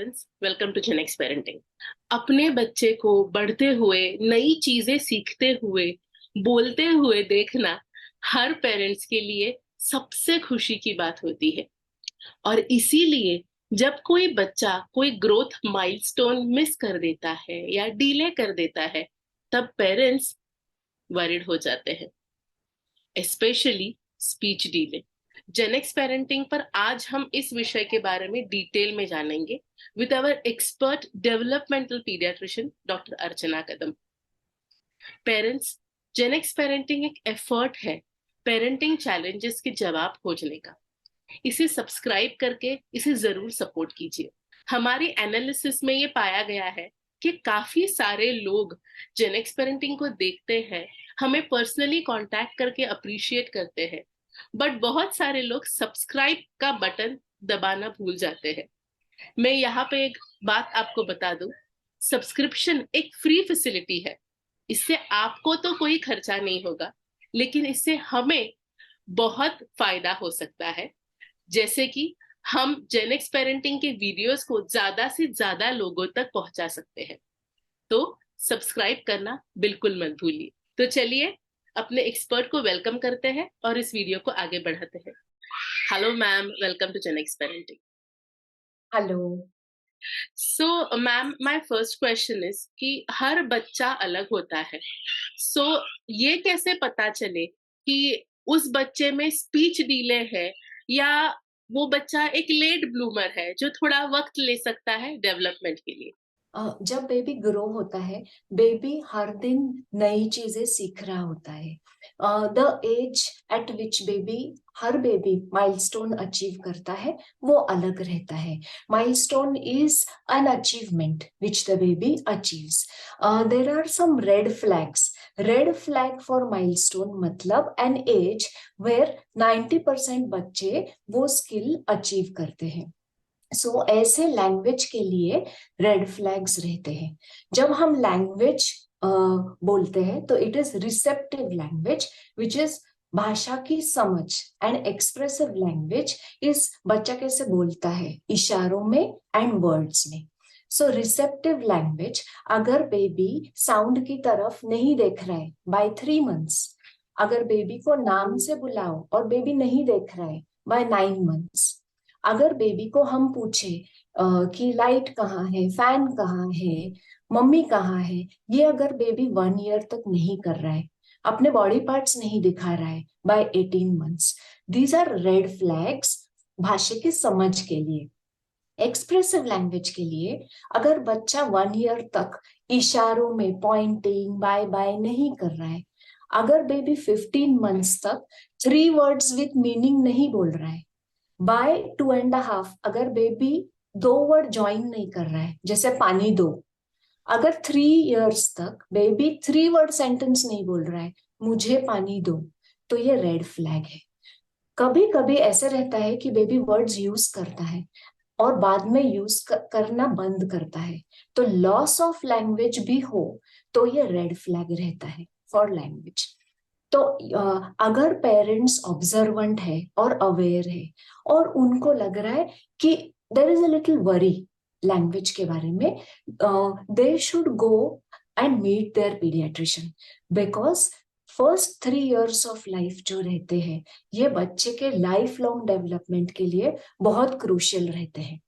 Parents, welcome to Genex parenting. अपने बच्चे को बढ़ते हुए, नई चीजें सीखते हुए, बोलते हुए देखना हर पेरेंट्स के लिए सबसे खुशी की बात होती है। और इसीलिए जब कोई बच्चा कोई ग्रोथ माइलस्टोन मिस कर देता है या डिले कर देता है, तब पेरेंट्स वरिड हो जाते हैं, specially speech delay. Genex parenting पर आज हम इस विषय के बारे में डिटेल में जानेंगे with our expert developmental paediatrician doctor Archana Kadam. Parents, Genex parenting एक एफर्ट है पेरेंटिंग चैलेंजेस के जवाब खोजने का। इसे सब्सक्राइब करके इसे जरूर सपोर्ट कीजिए। हमारी एनालिसिस में ये पाया गया है कि काफी सारे लोग जेनेक्स पेरेंटिंग को देखते हैं, हमें पर्सनली कांटेक्ट करके अप्रिशिएट करते हैं, बट बहुत सारे लोग सब्सक्राइब का बटन दबाना भूल जाते हैं। मैं यहाँ पे एक बात आपको बता दूं, सब्सक्रिप्शन एक फ्री फैसिलिटी है। इससे आपको तो कोई खर्चा नहीं होगा, लेकिन इससे हमें बहुत फायदा हो सकता है। जैसे कि हम जेनेक्स पेरेंटिंग के वीडियोस को ज्यादा से ज्यादा लोगों तक पहुंचा सकते हैं। तो सब्सक्राइब करना बिल्कुल मत भूलिए। तो चलिए अपने एक्सपर्ट को वेलकम करते हैं और इस वीडियो को आगे बढ़ाते हैं। Hello ma'am, welcome to Genex parenting. Hello. So ma'am, my first question is कि हर बच्चा अलग होता है। सो ये कैसे पता चले कि उस बच्चे में स्पीच डिले है या वो बच्चा एक लेट ब्लूमर है जो थोड़ा वक्त ले सकता है डेवलपमेंट के लिए? जब बेबी ग्रो होता है, बेबी हर दिन नई चीजें सीख रहा होता है। द एज एट विच हर बेबी माइलस्टोन अचीव करता है, वो अलग रहता है। Milestone is an achievement which the baby achieves. There are some red flags. Red flag for milestone मतलब एन एज वेयर 90% बच्चे वो स्किल अचीव करते हैं। ऐसे लैंग्वेज के लिए रेड फ्लैग्स रहते हैं। जब हम लैंग्वेज बोलते हैं तो it is receptive language which is भाषा की समझ। एंड एक्सप्रेसिव लैंग्वेज इज बच्चा कैसे बोलता है इशारों में एंड वर्ड्स में। रिसेप्टिव लैंग्वेज, अगर बेबी साउंड की तरफ नहीं देख रहा है बाय 3 मंथ्स, अगर बेबी को नाम से बुलाओ और बेबी नहीं देख रहा है बाय 9 मंथ्स, अगर बेबी को हम पूछे कि लाइट कहाँ है, फैन कहाँ है, मम्मी कहाँ है, ये अगर बेबी 1 ईयर तक नहीं कर रहा है, अपने बॉडी पार्ट्स नहीं दिखा रहा है by 18 months, these are red flags भाषा की समझ के लिए। एक्सप्रेसिव लैंग्वेज के लिए, अगर बच्चा 1 ईयर तक इशारों में पॉइंटिंग बाय बाय नहीं कर रहा है, अगर बेबी 15 मंथ्स तक 3 वर्ड्स विथ मीनिंग नहीं बोल रहा है, बाय 2.5 अगर बेबी 2 वर्ड ज्वाइन नहीं कर रहा है, जैसे पानी दो, अगर 3 इयर्स तक बेबी 3 वर्ड सेंटेंस नहीं बोल रहा है, मुझे पानी दो, तो ये रेड फ्लैग है। कभी कभी ऐसे रहता है कि बेबी वर्ड्स यूज करता है और बाद में करना बंद करता है, तो लॉस ऑफ लैंग्वेज भी हो तो ये रेड फ्लैग रहता है फॉर लैंग्वेज। तो अगर पेरेंट्स ऑब्जर्वेंट है और अवेयर है और उनको लग रहा है कि there is a little worry language के बारे में, they should go and meet their paediatrician, because first 3 years of life जो रहते हैं ये बच्चे के लाइफ लॉन्ग डेवलपमेंट के लिए बहुत क्रूशियल रहते हैं।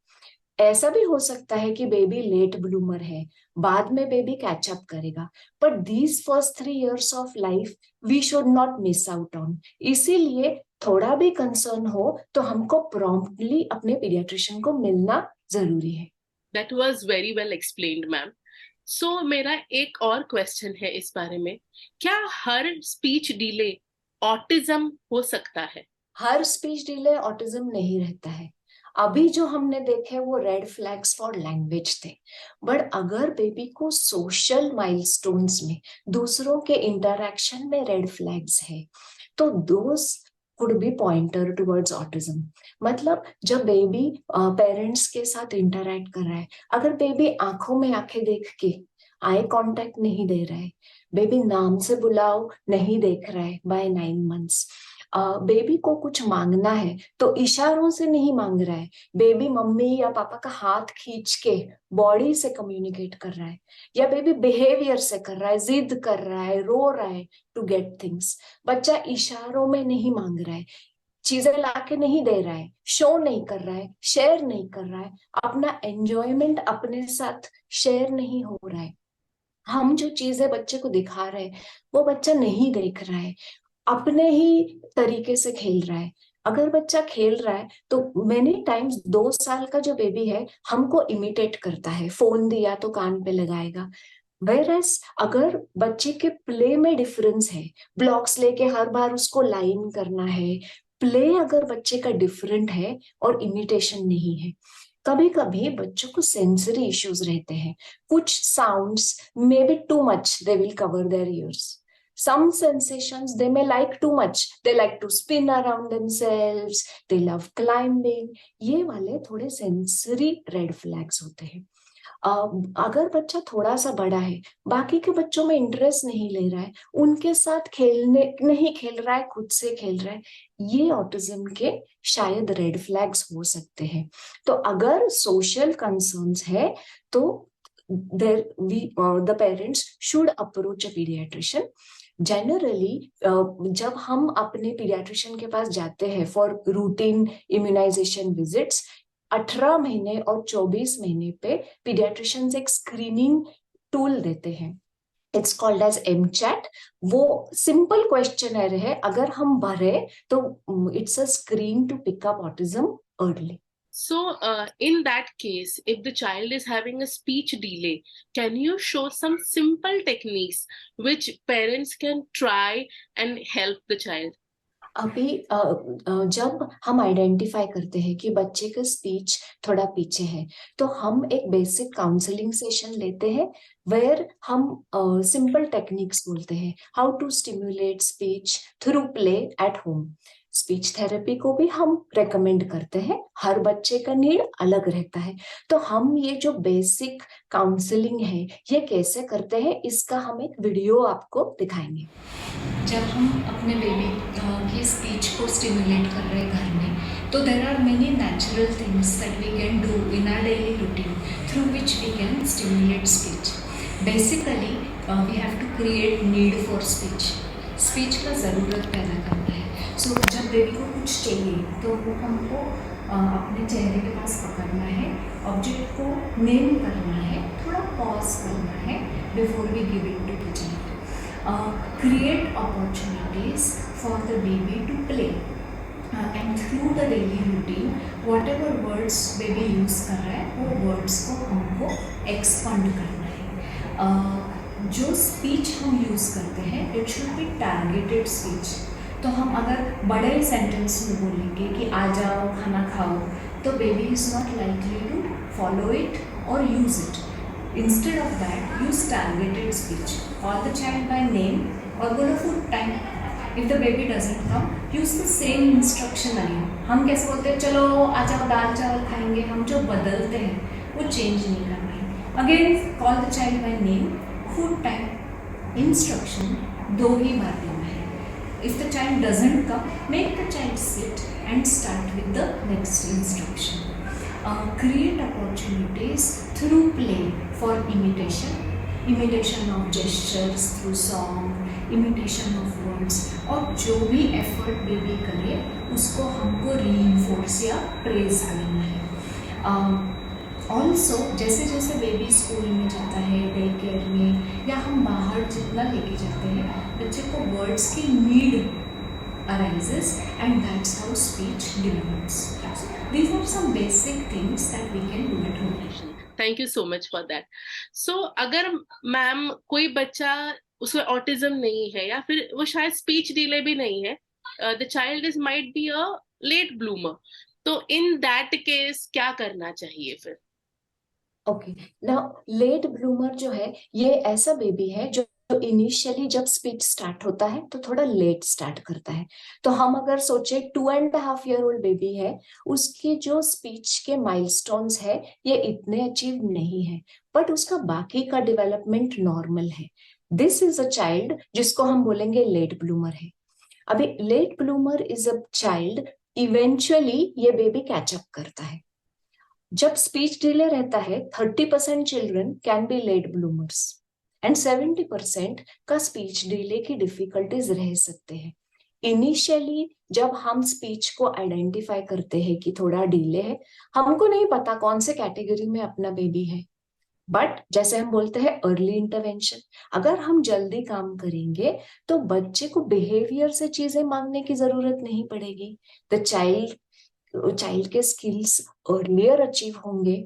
ऐसा भी हो सकता है कि बेबी लेट ब्लूमर है, बाद में बेबी कैचअप करेगा, but these first 3 years of life we should not miss out on. इसीलिए थोड़ा भी कंसर्न हो तो हमको प्रॉम्प्टली अपने पीडियाट्रिशियन को मिलना जरूरी है। That was very well explained ma'am. So मेरा एक और क्वेश्चन है इस बारे में, क्या हर स्पीच डिले ऑटिज्म हो सकता है? हर स्पीच डिले ऑटिज्म नहीं रहता है। अभी जो हमने देखे वो रेड फ्लैग्स फॉर लैंग्वेज थे, बट अगर बेबी को सोशल माइलस्टोन्स में, दूसरों के इंटरैक्शन में रेड फ्लैग्स है, तो those could be pointer towards autism. मतलब जब बेबी पेरेंट्स के साथ इंटरैक्ट कर रहा है, अगर बेबी आंखों में आंखें देख के आई कांटेक्ट नहीं दे रहा है, बेबी नाम से बुलाओ नहीं देख रहा है बाय 9 मंथ्स, बेबी को कुछ मांगना है तो इशारों से नहीं मांग रहा है, बेबी मम्मी या पापा का हाथ खींच के बॉडी से कम्युनिकेट कर रहा है, या बेबी बिहेवियर से कर रहा है, जिद कर रहा है, रो रहा है टू गेट थिंग्स। बच्चा इशारों में नहीं मांग रहा है, चीजें लाके नहीं दे रहा है, शो नहीं कर रहा है, शेयर नहीं कर रहा है, अपना एंजॉयमेंट अपने साथ शेयर नहीं हो रहा है। हम जो चीजें बच्चे को दिखा रहे हैं वो बच्चा नहीं देख रहा है, अपने ही तरीके से खेल रहा है। अगर बच्चा खेल रहा है तो मेनी टाइम्स 2 साल का जो बेबी है हमको इमिटेट करता है, फोन दिया तो कान पे लगाएगा। वेरएस अगर बच्चे के प्ले में डिफरेंस है, ब्लॉक्स लेके हर बार उसको लाइन करना है, प्ले अगर बच्चे का डिफरेंट है और इमिटेशन नहीं है। कभी कभी बच्चों को सेंसरी इश्यूज रहते हैं, कुछ sounds may be too much, they will cover their years. Some sensations they may like too much, they like to spin around themselves, they love climbing। ये वाले थोड़े सेंसरी रेड फ्लैग्स होते हैं। अगर बच्चा थोड़ा सा बड़ा है, बाकी के बच्चों में इंटरेस्ट नहीं ले रहा है, उनके साथ खेलने नहीं खेल रहा है, खुद से खेल रहा है, ये ऑटिज्म के शायद रेड फ्लैग्स हो सकते हैं। तो अगर सोशल कंसर्न्स है तो the parents should approach a pediatrician। Generally जब हम अपने पीडियाट्रिशियन के पास जाते हैं फॉर रूटीन इम्यूनाइजेशन विजिट्स, 18 महीने और 24 महीने पे पीडियाट्रिशियंस एक स्क्रीनिंग टूल देते हैं, इट्स कॉल्ड एज एमचैट। वो सिंपल क्वेश्चनर है, अगर हम भरे तो it's a screen to pick up autism early. So, in that case, if the child is having a speech delay, can you show some simple techniques which parents can try and help the child? अभी जब हम identify करते हैं कि बच्चे का speech थोड़ा पीछे है तो हम एक बेसिक काउंसलिंग सेशन लेते हैं, वेयर हम सिंपल टेक्निक्स बोलते हैं, how to stimulate speech through play at home. Speech therapy को भी हम रेकमेंड करते हैं, हर बच्चे का नीड अलग रहता है। तो हम ये जो बेसिक काउंसलिंग है ये कैसे करते हैं, इसका हम एक वीडियो आपको दिखाएंगे। जब हम अपने बेबी की स्पीच को स्टिमुलेट कर रहे हैं घर में, तो there are many natural things that we can do in our daily routine through which we can stimulate speech. Basically we have to create need for speech. Speech का ज़रूरत पैदा करना है। सो जब बेबी को कुछ चाहिए तो वो हमको अपने चेहरे के पास पकड़ना है, ऑब्जेक्ट को नेम करना है, थोड़ा पॉज करना है before we give it to the child. Create opportunities for the baby to play, and through the daily routine whatever words baby use कर रहा है वो words को हमको expand करना है। जो speech हम use करते हैं it should be targeted speech। तो हम अगर बड़े सेंटेंस में बोलेंगे कि आ जाओ खाना खाओ, तो baby is not likely to follow it or use it। Instead of that, use targeted speech. Call the child by name or go to food time। If the baby doesn't come, use the same instruction again। हम कैसे बोलते हैं चलो आ जाओ दाल चावल खाएंगे, हम जो बदलते हैं वो चेंज नहीं करना है। Again, call the child by name, food time, instruction 2 ही बार देना है। If the child doesn't come, make the child sit and start with the next instruction। Create opportunities through play for imitation of gestures through song, imitation of words, और जो भी effort baby करे उसको हमको reinforce या praise करना है। Also जैसे जैसे बेबी स्कूल में जाता है, डे केयर में, या हम बाहर जितना लेके जाते हैं, बच्चे को वर्ड्स की need arises and that's how speech develops। These are some basic things that we can do at home। Thank you so much for that। So अगर मैम कोई बच्चा उसमें ऑटिज्म नहीं है या फिर वो शायद स्पीच डिले भी नहीं है, the child is might be a late bloomer, तो in that case क्या करना चाहिए फिर? ओके, नाउ लेट ब्लूमर जो है ये ऐसा बेबी है जो इनिशियली जब स्पीच स्टार्ट होता है तो थोड़ा लेट स्टार्ट करता है। तो हम अगर सोचे 2.5 ईयर ओल्ड बेबी है, उसके जो स्पीच के माइलस्टोन्स है ये इतने अचीव नहीं है, बट उसका बाकी का डेवलपमेंट नॉर्मल है। दिस इज अ चाइल्ड जिसको हम बोलेंगे लेट ब्लूमर है। अभी late bloomer is a child, eventually ये बेबी कैचअप करता है। जब स्पीच डिले रहता है 30% children can be late bloomers and 70% का स्पीच डिले की डिफिकल्टीज रह सकते हैं। इनिशियली जब हम स्पीच को आइडेंटिफाई करते हैं कि थोड़ा डिले है, हमको नहीं पता कौन से कैटेगरी में अपना बेबी है, बट जैसे हम बोलते हैं अर्ली इंटरवेंशन, अगर हम जल्दी काम करेंगे तो बच्चे को बिहेवियर से चीजें मांगने की जरूरत नहीं पड़ेगी। द चाइल्ड के स्किल्स अर्लियर अचीव होंगे।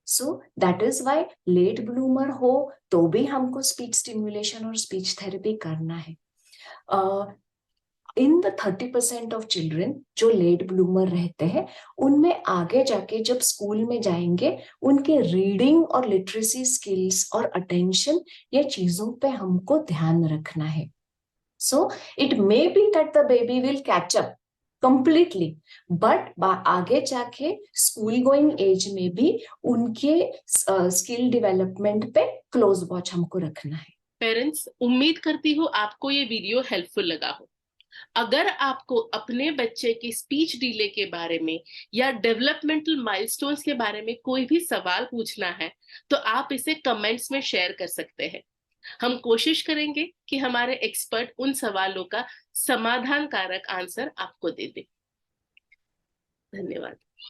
So that is why late bloomer हो तो भी हमको स्पीच स्टिमुलेशन और स्पीच थेरेपी करना है। इन द 30% ऑफ चिल्ड्रन जो लेट ब्लूमर रहते हैं, उनमें आगे जाके जब स्कूल में जाएंगे उनके रीडिंग और लिटरेसी स्किल्स और अटेंशन, ये चीजों पे हमको ध्यान रखना है। So it may be that the baby will catch up completely, but आगे जाके स्कूल गोइंग एज में भी उनके स्किल डेवलपमेंट पे क्लोज वॉच हमको रखना है। पेरेंट्स, उम्मीद करती हूँ आपको ये वीडियो हेल्पफुल लगा हो। अगर आपको अपने बच्चे की स्पीच डिले के बारे में या डेवलपमेंटल माइलस्टोन्स के बारे में कोई भी सवाल पूछना है तो आप इसे कमेंट्स में शेयर कर सकते हैं। हम कोशिश करेंगे कि हमारे एक्सपर्ट उन सवालों का समाधान कारक आंसर आपको दे दे। धन्यवाद।